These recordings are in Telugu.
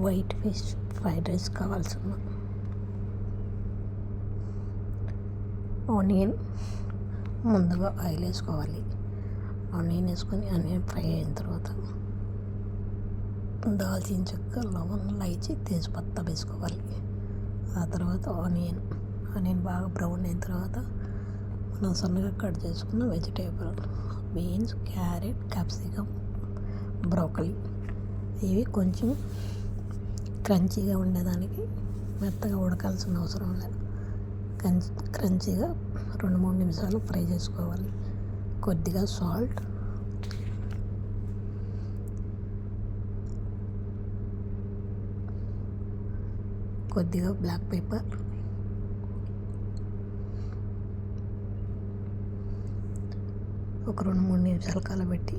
వైట్ ఫిష్ ఫ్రైడ్ రైస్ కావాల్సిన ఆనియన్ ముందుగా ఆయిల్ వేసుకోవాలి. ఆనియన్ వేసుకొని ఆనియన్ ఫ్రై అయిన తర్వాత దాల్చిన చెక్క, లవంగం, ఇలాచి, తేజ్పత్తా వేసుకోవాలి. ఆ తర్వాత ఆనియన్ బాగా బ్రౌన్ అయిన తర్వాత మనం సన్నగా కట్ చేసుకున్న vegetable beans, carrot, capsicum, broccoli ఇవి కొంచెం క్రంచీగా ఉండేదానికి మెత్తగా ఉడకాల్సిన అవసరం లేదు. క్రంచీగా 2-3 నిమిషాలు ఫ్రై చేసుకోవాలి. కొద్దిగా సాల్ట్, కొద్దిగా బ్లాక్ పెప్పర్, ఒక 2-3 నిమిషాలు కలబెట్టి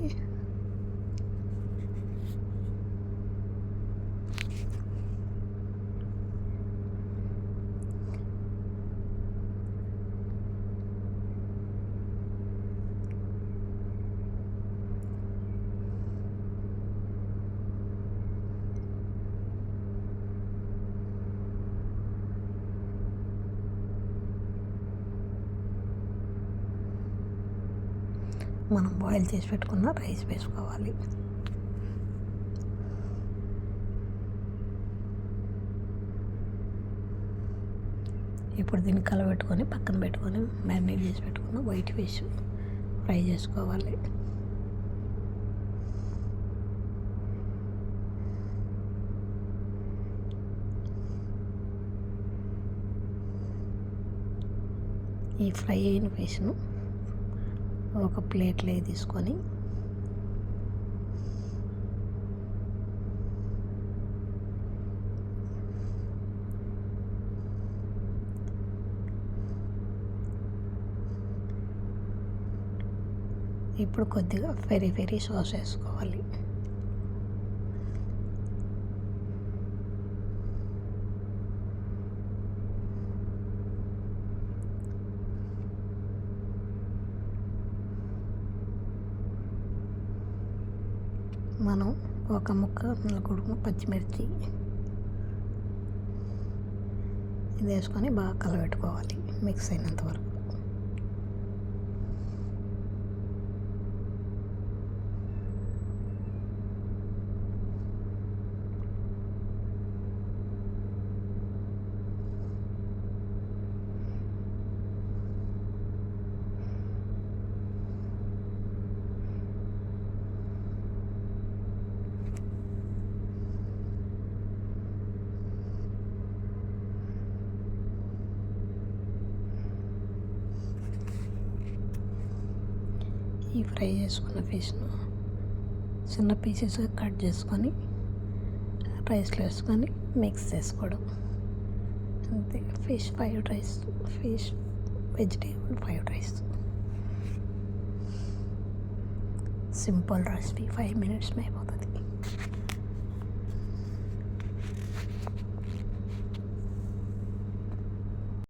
మనం బాయిల్ చేసి పెట్టుకున్న రైస్ వేసుకోవాలి. ఇప్పుడు దీన్ని కలబెట్టుకొని పక్కన పెట్టుకొని మ్యారినేట్ చేసి పెట్టుకున్న వైట్ ఫిష్ ఫ్రై చేసుకోవాలి. ఈ ఫ్రై అయిన ఫిష్ను ఒక ప్లేట్లో తీసుకొని ఇప్పుడు కొద్దిగా పెరి సాస్ వేసుకోవాలి. మనం ఒక ముక్క నలుగుడుకు పచ్చిమిర్చి ఇది వేసుకొని బాగా కలబెట్టుకోవాలి మిక్స్ అయినంత వరకు. ఈ ఫ్రై చేసుకున్న ఫిష్ను చిన్న పీసెస్గా కట్ చేసుకొని రైస్లో వేసుకొని మిక్స్ చేసుకోవడం అంతే. Fish fried rice, fish vegetable fried rice, simple recipe, 5 minutes అయిపోతుంది.